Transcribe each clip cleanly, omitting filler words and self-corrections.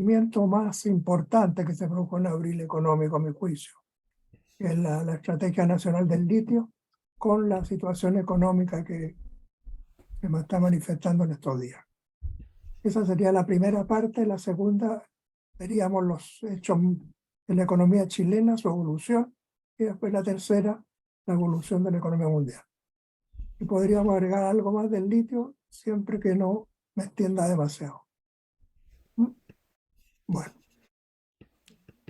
movimiento más importante que se produjo en abril económico, a mi juicio, que es la Estrategia Nacional del Litio, con la situación económica que se está manifestando en estos días. Esa sería la primera parte. La segunda, veríamos los hechos de la economía chilena, su evolución, y después la tercera, la evolución de la economía mundial. Y podríamos agregar algo más del litio, siempre que no me extienda demasiado. Bueno,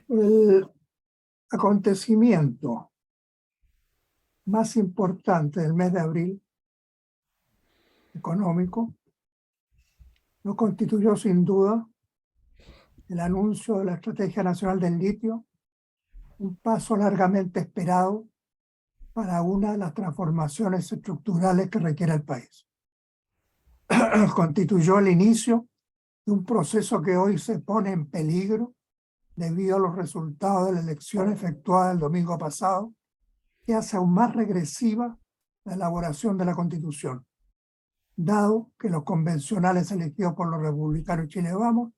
el acontecimiento más importante del mes de abril económico lo constituyó sin duda el anuncio de la Estrategia Nacional del Litio, un paso largamente esperado para una de las transformaciones estructurales que requiere el país. Constituyó el inicio de un proceso que hoy se pone en peligro debido a los resultados de la elección efectuada el domingo pasado, que hace aún más regresiva la elaboración de la Constitución, dado que los convencionales elegidos por los republicanos y Chile Vamos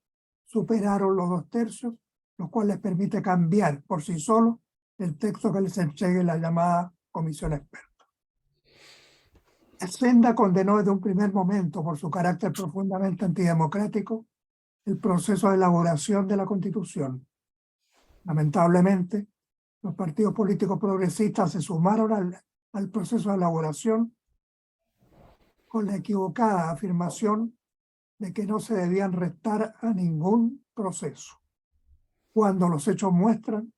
superaron los 2/3, lo cual les permite cambiar por sí solos el texto que les entregue la llamada comisión experta. El Senda condenó desde un primer momento, por su carácter profundamente antidemocrático, el proceso de elaboración de la Constitución. Lamentablemente, los partidos políticos progresistas se sumaron al proceso de elaboración con la equivocada afirmación de que no se debían restar a ningún proceso, cuando los hechos muestran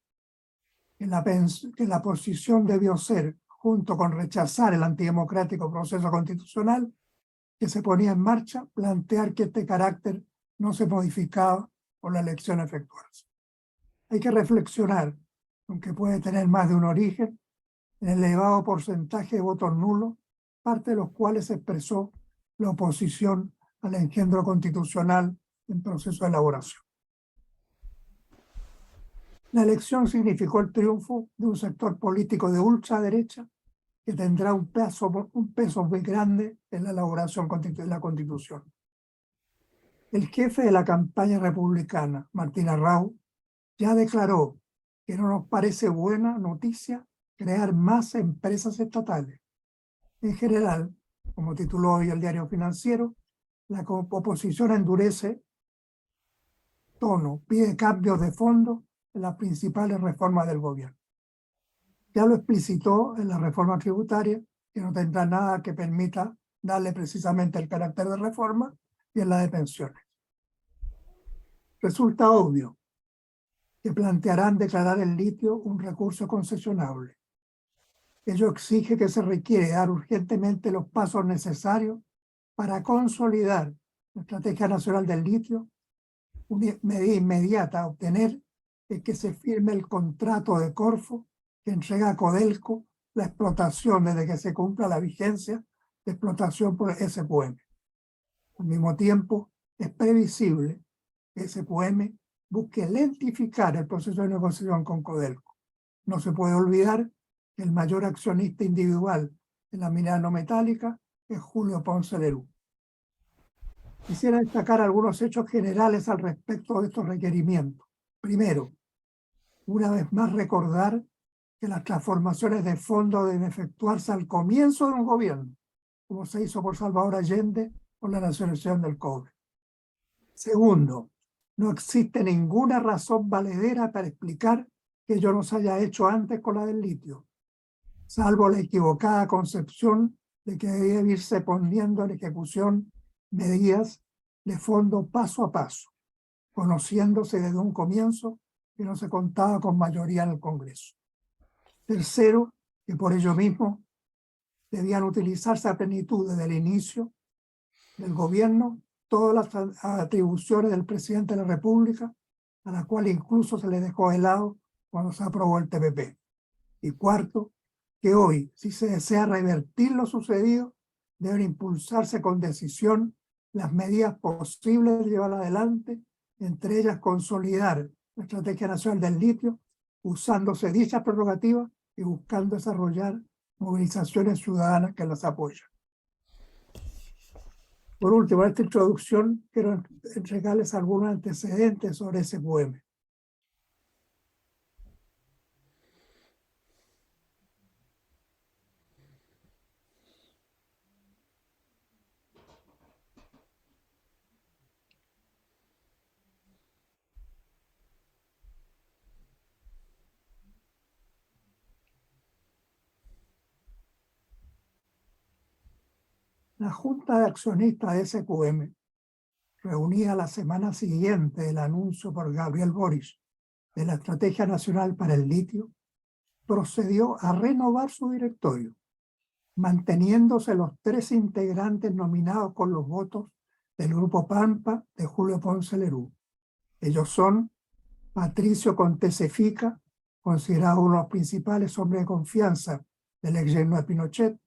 que la posición debió ser, junto con rechazar el antidemocrático proceso constitucional que se ponía en marcha, plantear que este carácter no se modificaba por la elección efectuada. Hay que reflexionar, aunque puede tener más de un origen, en el elevado porcentaje de votos nulos, parte de los cuales expresó la oposición al engendro constitucional en proceso de elaboración. La elección significó el triunfo de un sector político de ultraderecha que tendrá un peso muy grande en la elaboración de la Constitución. El jefe de la campaña republicana, Martín Arrau, ya declaró que no nos parece buena noticia crear más empresas estatales. En general, como tituló hoy el Diario Financiero, la oposición endurece tono, pide cambios de fondo en las principales reformas del gobierno. Ya lo explicitó en la reforma tributaria, que no tendrá nada que permita darle precisamente el carácter de reforma, y en la de pensiones. Resulta obvio que plantearán declarar el litio un recurso concesionable. Ello exige que se requiere dar urgentemente los pasos necesarios para consolidar la Estrategia Nacional del Litio. Una medida inmediata a obtener es que se firme el contrato de Corfo que entrega a Codelco la explotación desde que se cumpla la vigencia de explotación por SQM. Al mismo tiempo, es previsible que SQM busque lentificar el proceso de negociación con Codelco. No se puede olvidar que el mayor accionista individual en la minera no metálica es Julio Ponce Lerú. Quisiera destacar algunos hechos generales al respecto de estos requerimientos. Primero, una vez más recordar que las transformaciones de fondo deben efectuarse al comienzo de un gobierno, como se hizo por Salvador Allende con la nacionalización del cobre. Segundo, no existe ninguna razón valedera para explicar que ello no se haya hecho antes con la del litio, salvo la equivocada concepción de que debe irse poniendo en ejecución medidas de fondo paso a paso, conociéndose desde un comienzo que no se contaba con mayoría en el Congreso. Tercero, que por ello mismo debían utilizarse a plenitud desde el inicio del gobierno todas las atribuciones del presidente de la República, a la cual incluso se le dejó de lado cuando se aprobó el TPP. Y cuarto, que hoy, si se desea revertir lo sucedido, deben impulsarse con decisión las medidas posibles de llevar adelante, entre ellas consolidar la Estrategia Nacional del Litio, usándose dichas prerrogativas y buscando desarrollar movilizaciones ciudadanas que las apoyan. Por último, en esta introducción quiero entregarles algunos antecedentes sobre SQM. La Junta de Accionistas de SQM, reunida la semana siguiente del anuncio por Gabriel Boric de la Estrategia Nacional para el Litio, procedió a renovar su directorio, manteniéndose los 3 integrantes nominados con los votos del Grupo Pampa de Julio Ponce Lerú. Ellos son Patricio Contese Fica, considerado uno de los principales hombres de confianza del ex yerno de Pinochet,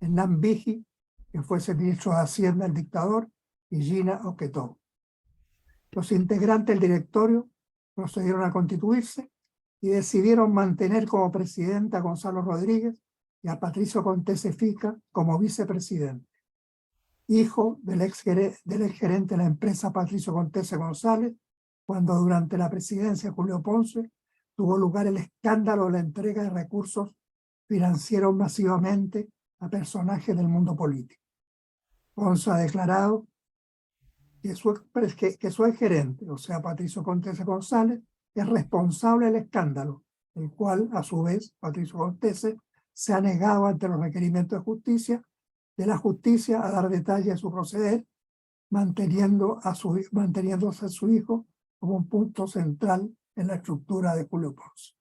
Hernán Vigi, que fuese ministro de Hacienda del dictador, y Gina Oquetó. Los integrantes del directorio procedieron a constituirse y decidieron mantener como presidente a Gonzalo Rodríguez y a Patricio Contese Fica como vicepresidente, hijo del ex gerente de la empresa Patricio Contese González, cuando durante la presidencia de Julio Ponce tuvo lugar el escándalo de la entrega de recursos financieros masivamente a personajes del mundo político. Ponce ha declarado que su exgerente, o sea, Patricio Contese González, es responsable del escándalo, el cual, a su vez, Patricio Contese se ha negado ante los requerimientos de la justicia a dar detalles de su proceder, manteniéndose a su hijo como un punto central en la estructura de Julio Ponce.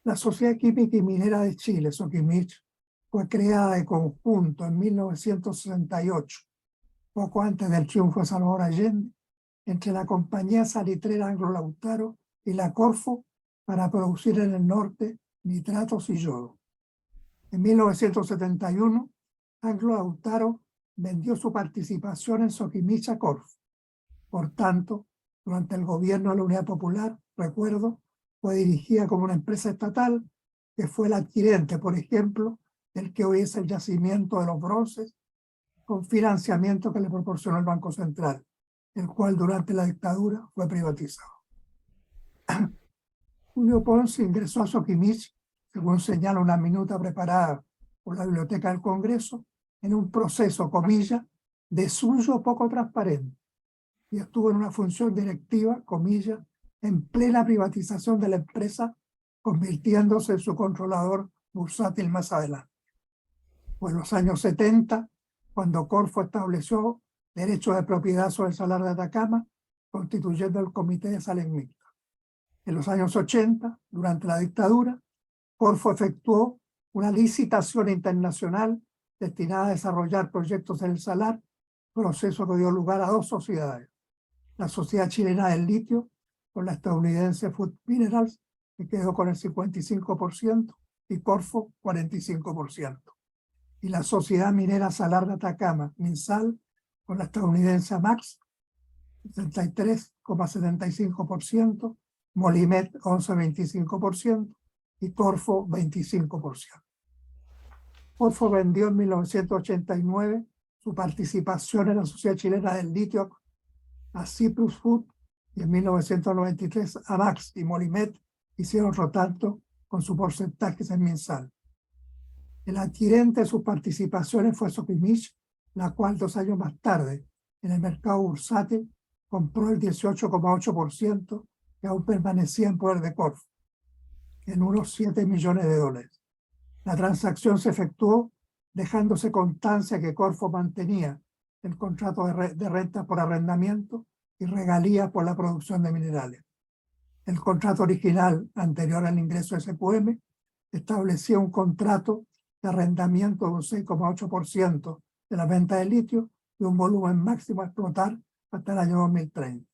La Sociedad Química y Minera de Chile, Soquimich, fue creada de conjunto en 1968, poco antes del triunfo de Salvador Allende, entre la compañía salitrera Anglo Lautaro y la Corfo para producir en el norte nitratos y yodo. En 1971, Anglo Lautaro vendió su participación en Soquimich a Corfo. Por tanto, durante el gobierno de la Unidad Popular, recuerdo, fue dirigida como una empresa estatal que fue el adquirente, por ejemplo, del que hoy es el yacimiento de los bronces, con financiamiento que le proporcionó el Banco Central, el cual durante la dictadura fue privatizado. Julio Ponce ingresó a Soquimich, según señala una minuta preparada por la Biblioteca del Congreso, en un proceso, comillas, de suyo poco transparente, y estuvo en una función directiva, comillas, en plena privatización de la empresa, convirtiéndose en su controlador bursátil más adelante. Fue en los años 70, cuando Corfo estableció derechos de propiedad sobre el Salar de Atacama, constituyendo el Comité de Sales Mixtas. En los años 80, durante la dictadura, Corfo efectuó una licitación internacional destinada a desarrollar proyectos en el Salar, proceso que dio lugar a 2 sociedades. La Sociedad Chilena del Litio, con la estadounidense Food Minerals, que quedó con el 55%, y Corfo 45%. Y la Sociedad Minera Salar de Atacama, MinSal, con la estadounidense Amax, 73,75%, Molimet 11,25% y Corfo 25%. Corfo vendió en 1989 su participación en la Sociedad Chilena del Litio a Cyprus Food, y en 1993 Amax y Molimet hicieron otro tanto con sus porcentajes en MinSal. El adquirente de sus participaciones fue Soquimich, la cual 2 años más tarde, en el mercado bursátil, compró el 18,8% que aún permanecía en poder de Corfo, en unos $7 millones. La transacción se efectuó dejándose constancia que Corfo mantenía el contrato de renta por arrendamiento y regalías por la producción de minerales. El contrato original, anterior al ingreso de SQM, establecía un contrato de arrendamiento de un 6,8% de la venta de litio y un volumen máximo a explotar hasta el año 2030.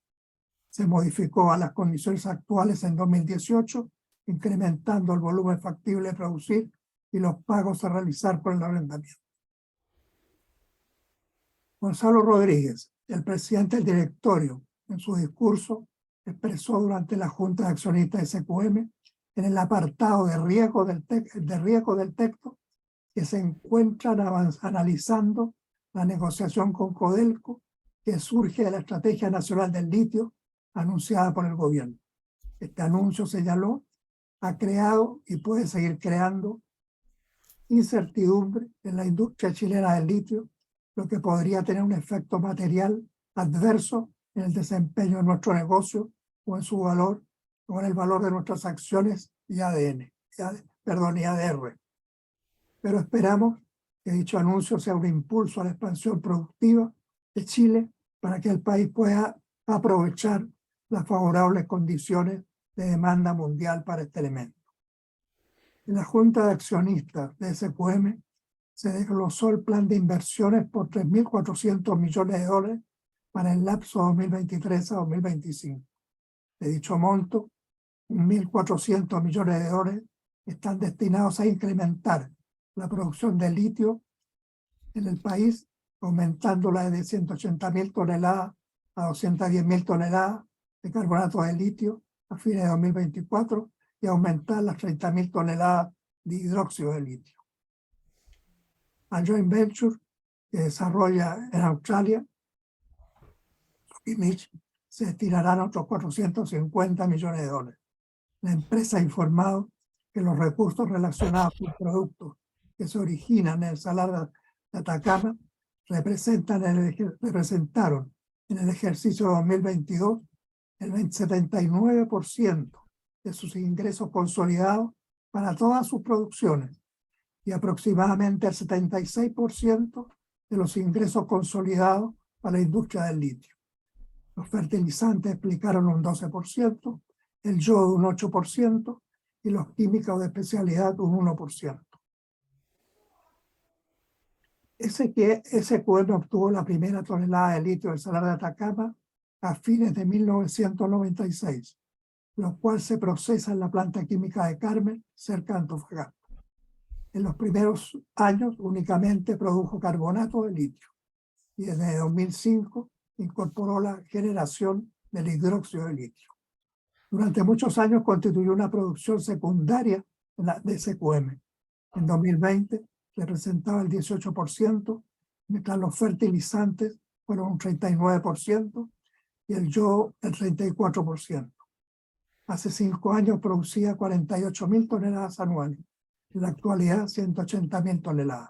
Se modificó a las condiciones actuales en 2018, incrementando el volumen factible de producir y los pagos a realizar por el arrendamiento. Gonzalo Rodríguez, el presidente del directorio, en su discurso, expresó durante la Junta de Accionistas de SQM, en el apartado de riesgo del texto, que se encuentran analizando la negociación con Codelco, que surge de la Estrategia Nacional del Litio anunciada por el gobierno. Este anuncio, señaló, ha creado y puede seguir creando incertidumbre en la industria chilena del litio, lo que podría tener un efecto material adverso en el desempeño de nuestro negocio o en su valor o en el valor de nuestras acciones y ADR. Pero esperamos que dicho anuncio sea un impulso a la expansión productiva de Chile para que el país pueda aprovechar las favorables condiciones de demanda mundial para este elemento. En la Junta de Accionistas de SQM se desglosó el plan de inversiones por 3.400 millones de dólares para el lapso 2023 a 2025. De dicho monto, 1.400 millones de dólares están destinados a incrementar la producción de litio en el país, aumentándola de 180.000 toneladas a 210.000 toneladas de carbonato de litio a fines de 2024 y aumentar las 30.000 toneladas de hidróxido de litio. A joint venture que desarrolla en Australia, se destinarán otros 450 millones de dólares. La empresa ha informado que los recursos relacionados con productos que se originan en el Salar de Atacama representaron en el ejercicio 2022 el 79% de sus ingresos consolidados para todas sus producciones y aproximadamente el 76% de los ingresos consolidados para la industria del litio. Los fertilizantes explicaron un 12%, el yodo un 8% y los químicos de especialidad un 1%. SQM obtuvo la primera tonelada de litio del Salar de Atacama a fines de 1996, lo cual se procesa en la planta química de Carmen, cerca de Antofagasta. En los primeros años únicamente produjo carbonato de litio y desde 2005 incorporó la generación del hidróxido de litio. Durante muchos años constituyó una producción secundaria de SQM. En 2020 representaba el 18%, mientras los fertilizantes fueron un 39% y el yodo el 34%. Hace 5 años producía 48.000 toneladas anuales. En la actualidad, 180.000 toneladas.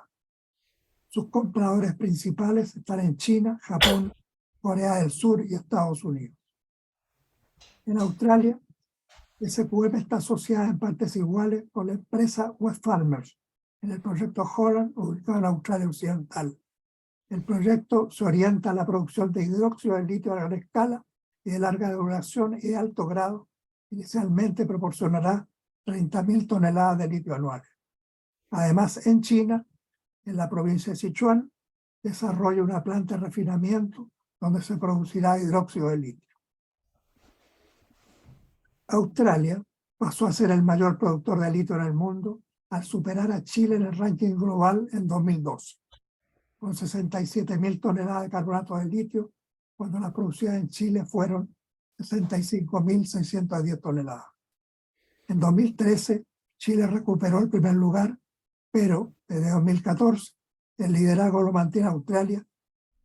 Sus compradores principales están en China, Japón, Corea del Sur y Estados Unidos. En Australia, SQM está asociada en partes iguales con la empresa Wesfarmers en el proyecto Holland, ubicado en Australia Occidental. El proyecto se orienta a la producción de hidróxido de litio a gran escala y de larga duración y de alto grado. Inicialmente proporcionará 30.000 toneladas de litio anuales. Además, en China, en la provincia de Sichuan, desarrolla una planta de refinamiento donde se producirá hidróxido de litio. Australia pasó a ser el mayor productor de litio en el mundo al superar a Chile en el ranking global en 2012, con 67.000 toneladas de carbonato de litio, cuando las producidas en Chile fueron 65.610 toneladas. En 2013, Chile recuperó el primer lugar, pero desde 2014 el liderazgo lo mantiene Australia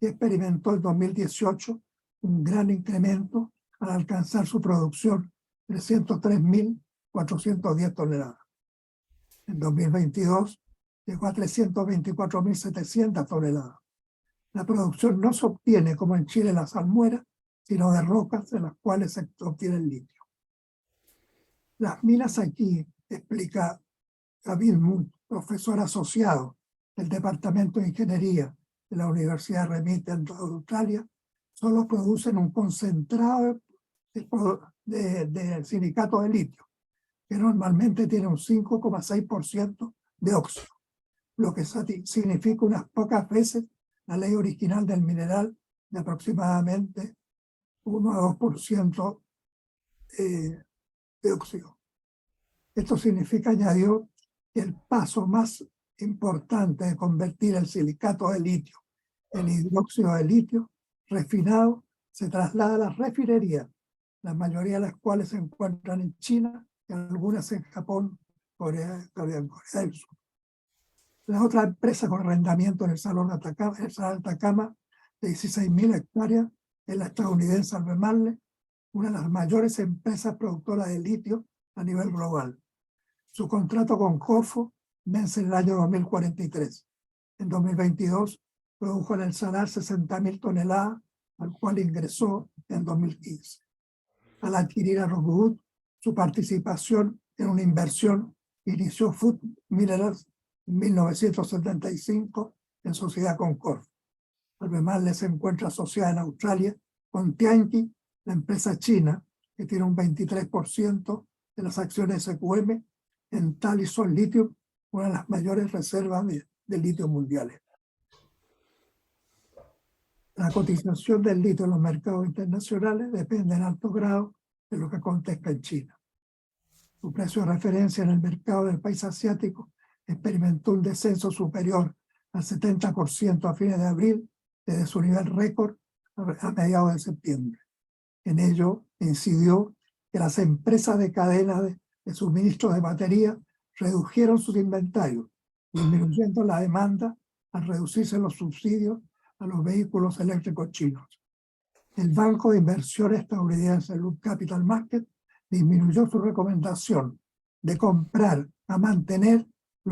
y experimentó en 2018 un gran incremento al alcanzar su producción 303.410 toneladas. En 2022 llegó a 324.700 toneladas. La producción no se obtiene como en Chile la salmuera, sino de rocas en las cuales se obtiene el litio. Las minas aquí, explica David Moon, profesor asociado del Departamento de Ingeniería de la Universidad Remite en Australia, solo producen un concentrado de silicato de litio, que normalmente tiene un 5,6% de óxido, lo que significa unas pocas veces la ley original del mineral de aproximadamente 1 a 2% de óxido. Esto significa, añadió, que el paso más importante de convertir el silicato de litio en hidróxido de litio refinado se traslada a las refinerías, la mayoría de las cuales se encuentran en China y algunas en Japón, Corea del Sur. La otra empresa con arrendamiento en el Salón de Atacama, de 16.000 hectáreas, es la estadounidense Albemarle, una de las mayores empresas productoras de litio a nivel global. Su contrato con Corfo vence en el año 2043. En 2022 produjo en el Salar 60.000 toneladas, al cual ingresó en 2015. Al adquirir a Rockwood, su participación en una inversión inició Food Minerals en 1975 en sociedad con Corfo. Albemarle se encuentra asociada en Australia con Tianqi, la empresa china, que tiene un 23% de las acciones SQM en Talison Lithium, una de las mayores reservas de litio mundiales. La cotización del litio en los mercados internacionales depende en alto grado de lo que acontezca en China. Su precio de referencia en el mercado del país asiático experimentó un descenso superior al 70% a fines de abril, desde su nivel récord a mediados de septiembre. En ello incidió que las empresas de cadena de suministro de baterías redujeron sus inventarios, disminuyendo la demanda al reducirse los subsidios a los vehículos eléctricos chinos. El banco de inversiones estadounidense Loop Capital Market disminuyó su recomendación de comprar a mantener